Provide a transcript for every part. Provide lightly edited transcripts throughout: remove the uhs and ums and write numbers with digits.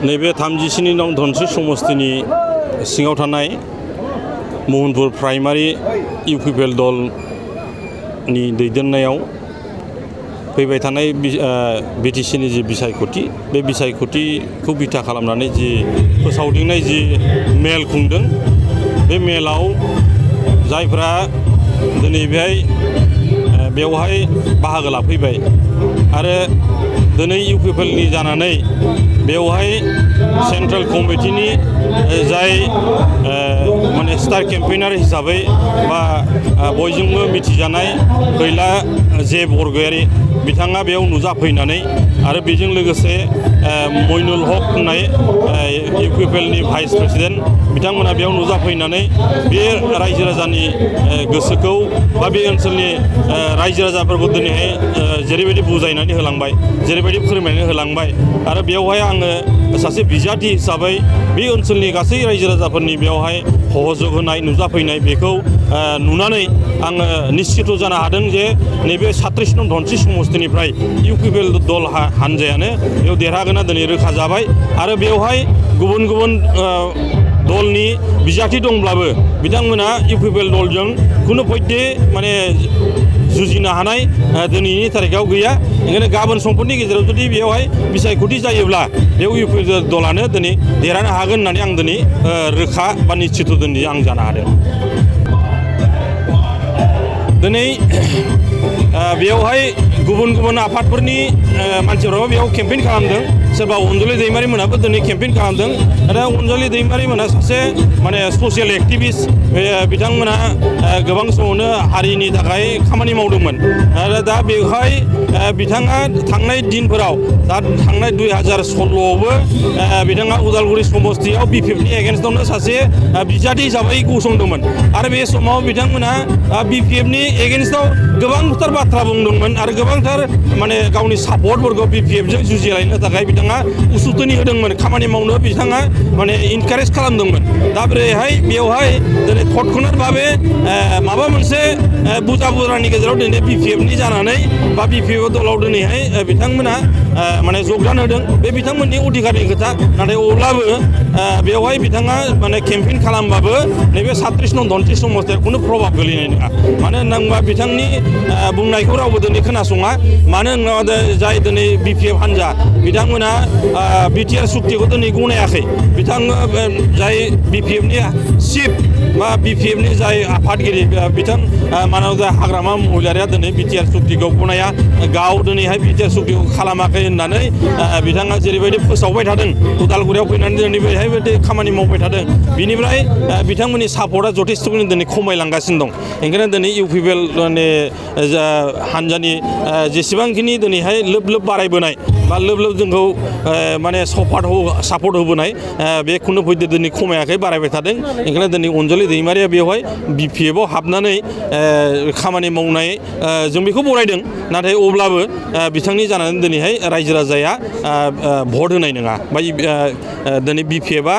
नैबे 37 नं धनस्रि समस्तिनि सिङाव थानाय महनपुर प्राइमारि इउपिपिएल दलनि दैदेननायाव फैबाय थानाय बिटिसिनि जि बिसायख'थि बे बिसायख'थिखौ बिथा खालामनानै जि फोसावदिंनाय जि मेल खुंदों बे मेलाव जायफ्रा दिनै बेवहाय बाहागो लाफैबाय आरो दिनै इउपिपिएलनि जानानै बेवहाय सेन्ट्रेल कमिटिनि जाय माने स्टार केम्पेइनार हिसाबै बा बयजोंबो मिथिजानाय खैला जे बरगयारि बिथाङा बेयाव नुजाफैनानै आरो बेजों लोगोसे मइनुल हक होननाय इउपिपिएलनि भाइस प्रेसिडेन्ट बिथांमोना बेयाव नुजाफैनानै बे रायजो राजानि गोसोखौ बा बे ओनसोलनि रायजो राजाफोरखौ दिनैहाय जेरैबायदि बुजायनानै होलांबाय जेरैबायदि फोरमायनानै होलांबाय आरो बेवहाय आङो सासे बिजाथि हिसाबै बे ओनसोलनि गासै रायजो राजाफोरनि बेवहाय सहयोग होनाय नुजाफैनाय बेखौ नुनानै आङो निश्चित जानो हादों जे नैबे 37 नं धनस्रि समस्तिनिफ्राय इउपिपिएल दल हानजायानो बेयाव देरहागोना दिनै रोखा जाबाय आरो बेवहाय गुबुन गुबुन दलनि बिजाथि दंब्लाबो बिथांमोना इउपिपिएल दलजों खुनु पयटे माने जुजिनो हानाय दिनैनि तारिखाव गैया ओंखायनो गाबोन समफोरनि गेजेराव जुदि बेवहाय बिसायख'थि जायोब्ला बेयाव इउपिपिएल दलानो दिनै देरहानो हागोन होननानै आं दिनै रोखा बा निश्चित दिनै आं जानो हादों दिनै बेवहाय गुबुन गुबुन आफादफोरनि मानसिफोराबो बेयाव केम्पेइन खालामदों सोरबा अनजलि दैमारि मोनाबो दिनै केम्पेइन खालामदों आरो अनजलि दैमारि मोना सासे माने ससियेल एक्टिभिस्ट बिथांमोना गोबां समावनो हारिनि थाखाय खामानि मावदोंमोन आरो दा बेवहाय बिथाङा थांनाय दिनफोराव दा थांनाय 2016आवबो बिथाङा उदालगुरि समस्तियाव बिपिएफनि एगेन्स्टआवनो सासे बिजाथि हिसाबै गसंदोंमोन आरो बे समाव बिथांमोना बिपिएफनि एगेन्स्टआव गोबांथार बाथ्रा बुंदोंमोन आरो गोबांथार माने गावनि सापर्टफोरखौ बिपिएफजों जुजिलायनो थाखाय बिथाङा उसुखथि होदोंमोन खामानि मावनो बिथाङा माने इनकारेज खालामदोंमोन दा बेवहाय दिनै तत्क्षणात भाबे माबा मोनसे बुजा बुजानि गेजेराव दिनै बिपिएफनि जानानै बा बिपिएफ दलाव दिनैहाय बिथांमोना माने जगदान होदों बे बिथांमोननि अधिकारनि खोथा नाथाय अब्लाबो बेवहाय बिथाङा माने केम्पेइन खालामबाबो नैबे 37 नं धनस्रि समस्तियाव खुनु प्रभाब गोलैनाय नङा मानो होनोबा बिथांनि बुंनायखौ रावबो दिनै खोनासङा मानो होनोबा जाय दिनै बिपिएफ हान्जा बिथांमोना बिटिआर सुक्तिखौ दिनै गनायाखै बिथां जाय बिपिएफनि चिफ बा बिपिएफनि जाय आफादगिरि बिथां मानब हाग्रामा महिलारिया दिनै बिटिआर सुक्तिखौ गनाया गाव दिनैहाय बिटिआर सुक्तिखौ खालामाखै होननानै बिथाङा जेरैबायदि फोसावबाय थादों उदालगुरियाव फैनानै दिनै बेहायबायदि खामानि मावबाय थादों बिनिफ्राय बिथांमोननि सापर्टआ जथेस्थ'खौनो दिनै खमायलांगासिनो दं ओंखायनो दिनै इउपिपिएल हान्जानि जेसेबांखिनि दिनैहाय लोब लोब बारायबोनाय बा लोब लोब जोंखौ माने सापर्ट होबोनाय बे खुनु फैदो दिनै खमायाखै बारायबाय थादों ओंखायनो दिनै अनजलि दैमारिया बेवहाय बिपिएफआव हाबनानै खामानि मावनाय जों बेखौ बरायदों नाथाय अब्लाबो बिथांनि जानानै दिनैहाय रायजो राजाया भट होनाय नङा बा दिनै बिपिएफआ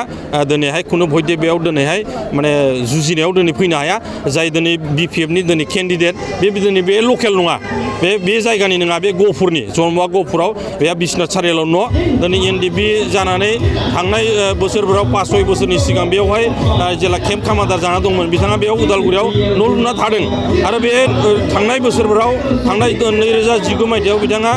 दिनैहाय खुनु भयदे बेयाव दिनैहाय माने जुजिनायाव दिनै फैनो हाया जाय दिनै बिपिएफनि दिनै केन्डिडेट दिनै बे लकेल नङा बे जायगानि नङा बे गहपुरनि जनमुवा गहपुराव बे बिश्वनाथ सारियालियाव न' दिनै एनडिपि जानानै थांनाय बोसोरफोराव 5-6 बोसोरनि सिगां बेवहाय जेला केम्प कामान्डार जाना दंमोन बिथाङा बेयाव उदालगुरियाव न' लुना थादों आरो बे थांनाय बोसोरफोराव थांनाय 2019 मायथाइयाव बिथाङा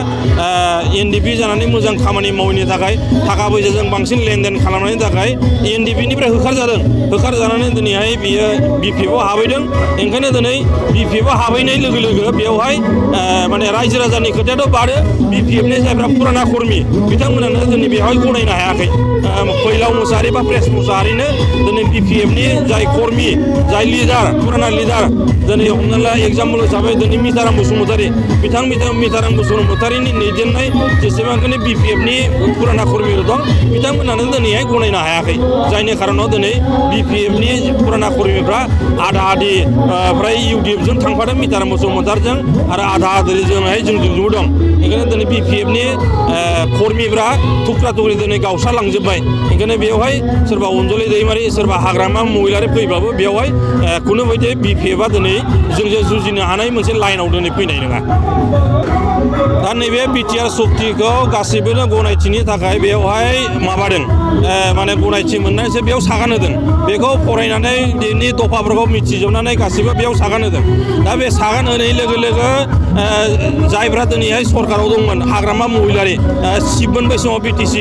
एनडिपि जानानै मोजां खामानि मावैनि थाखाय थाखा फैसाजों बांसिन लेनदेन खालामनायनि थाखाय एनडिपिनिफ्राय होखारजानानै दिनैहाय बियो बिपिएफआव हाबैदों ओंखायनो दिनै बिपिएफआव हाबैनाय लोगो लोगो बेवहाय माने रायजो राजानि खोथायाथ' बारो बिपिएफनि जायफ्रा फुराना कर्मि बिथांमोनानो दिनै बेवहाय गनायनो हायाखै फैलाव मुसाहारि बा प्रेस मुसाहारिनो दिनै बिपिएफनि जाय कर्मि जाय लिडार फुराना लिडार दिनै हमना ला एग्जाम्पल हिसाबै दिनै मिताराम बसुमतारी मिताराम बसुमतारीनि दैदेननाय जेसेबांखिनि बिपिएफनि फुराना कर्मिफोर दं बिथांमोनानो दिनैहाय गनायनो हायाखै जायनि खारनाव दिनै बिपिएफनि फुराना कर्मिफ्रा आधा आधि फ्राय इउडिएफजों थांफादों मिताराम बसुमतारीजों आरो आधा आधिजोंहाय जोंजोंबो दं ओंखायनो दिनै BPF-नि कर्मिफ्रा थुख्रा थुख्रि दिनै गावस्रालांजोब्बाय ओंखायनो बेवहाय सोरबा अनजलि दैमारि सोरबा हाग्रामा महिलारि फैबाबो बेवहाय खुनु बायदि BPF-आ दिनै जोंजों जुजिनो हानाय मोनसे लाइनाव दिनै फैनाय नङा दा नैबे बिटिआर सक्तिखौ गासैबोनो गनायथिनि थाखाय बेवहाय माबादों माने गनायथि मोननानैसो बेयाव सागान होदों बेखौ फरायनानै दिनै दफाफोरखौ मिथिजोबनानै गासैबो बेयाव सागान होदों दा बे सागान होनाय लोगो लोगो जायफ्रा दिनैहाय सरकाराव दंमोन हाग्रामा महिलारि चिफमोन बै समाव BTC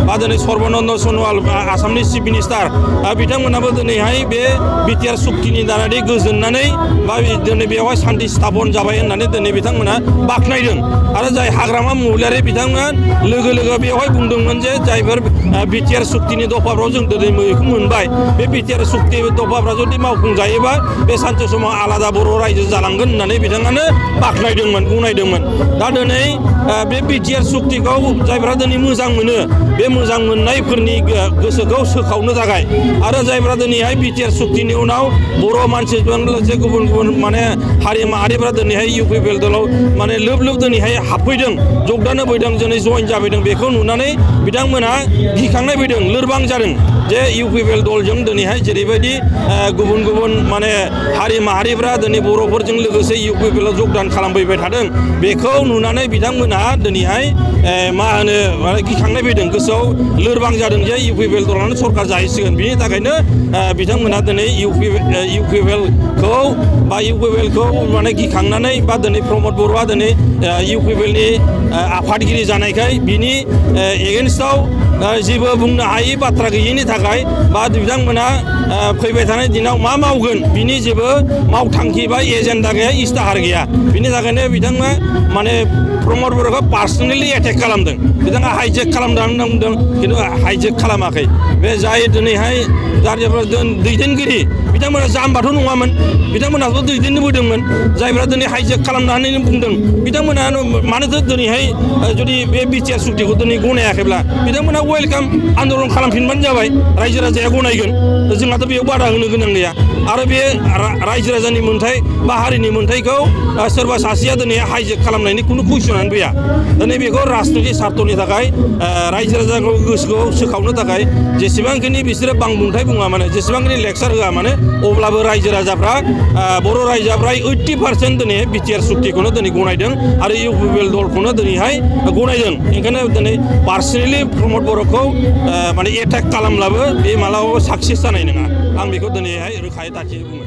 बा दिनै सर्बानन्द सन'वाल आसामनि चिफ मिनिस्टार बिथांमोनाबो दिनैहाय बे बिटिआर सक्तिनि दारै गोजोननानै बा दिनै बेवहाय सान्थि स्थापन जाबाय होननानै दिनै बिथांमोना बाख्नायदों आरो जाय हाग्रामा महिलारि बिथांमोना लोगो लोगो बेवहाय बुंदोंमोन जे जायफोर बिटिआर सक्तिनि दफाफ्राव जों दिनै मैखौ मोनबाय बे बिटिआर सक्ति दफाफ्रा जुदि मावफुंजायोबा बे सानसे समाव आलादा बर' रायजो जालांगोन होननानै बिथाङानो बाख्नायदोंमोन गनायदोंमोन दा दिनै बे बिटिआर सक्तिखौ जायफ्रा दिनै मोजां मोनो बे मोजां मोननायफोरनि गोसोखौ सोखावनो थाखाय आरो जायफ्रा दिनैहाय बिटिआर सक्तिनि उनाव बर' मानसिजों लोगोसे गुबुन गुबुन माने हारि माहारिफ्रा दिनैहाय UPPL दलाव माने लोब लोब दिनैहाय हाबफैदों जगदान होफैदों दिनै जइन जाफैदों बेखौ नुनानै बिथांमोनहा गिखांनाय फैदों लोरबां जादों जे UPPL दलजों दिनैहाय जेरैबायदि गुबुन गुबुन माने हारि माहारिफ्रा दिनै बर'फोरजों लोगोसे UPPL-आव जगदान खालामफैबाय थादों बेखौ नुनानै बिथांमोनहा दिनैहाय मा होनो माने गिखांनाय फैदों गोसोआव लोरबां जादों जे UPPL दलानो सरकार जाहैसिगोन बिनि थाखायनो बिथांमोनहा दिनै UPPL-खौ बा UPPL-खौ माने गिखांनानै बा दिनै प्रमद बर'आ दिनै UPPL-नि आफादगिरि जानायखाय बिनि एगेन्स्टआव जेबो बुंनो हायि बाथ्रा गैयैनि थाखाय बा बिथांमोना फैबाय थानाय दिनाव मा मावगोन बिनि जेबो मावथांखि बा एजेन्डा गैया इस्ताहार गैया बिनि थाखायनो बिथाङा माने प्रमद बर'खौ पार्सनेलि एटेक खालामदों बिथाङा हाइजेक खालामदों होनना बुंदों खिन्थु हाइजेक खालामाखै बे जाय दिनैहाय जायफ्रा दैदेनगिरि बिथांमोना जाम्बाथ' नङामोन बिथांमोनाथ' दैदेनबोदोंमोन जायफ्रा दिनै हाइजेक खालामनानै बुंदों बिथांमोना मानोथो दिनैहाय जुदि बे बिटिआर सक्तिखौ दिनै गनायाखैब्ला बिथांमोना वेलकाम आन्दलन खालामफिनबानो जाबाय रायजो राजाया गनायगोन जोंहाथ' बेयाव बादा होनो गोनां गैया आरो बे रायजो राजानि मोन्थाय बा हारिनि मोन्थायखौ सोरबा सासेया दिनै हाइजेक खालामनायनि खुनु कुइसनानो फैया दिनै बेखौ राजनितिक स्वार्थनि थाखाय रायजो राजाखौ गोसोखौ सोखावनो थाखाय जेसेबांखिनि बिसोरो बांबुंथाय बुङा माने जेसेबांखिनि लेक्सार होआ माने अब्लाबो रायजो राजाफ्रा बर' रायजोफ्रा 80% दिनै बिटिआर सक्तिखौनो दिनै गनायदों आरो UPPL दलखौनो दिनैहाय गनायदों ओंखायनो दिनै पार्सनेलि प्रमद बर'खौ माने एटेक खालामब्लाबो बे मालाबाबो साक्सेस जानाय नङा आं बेखौ दिनैहाय रोखायै दाथियै बुङो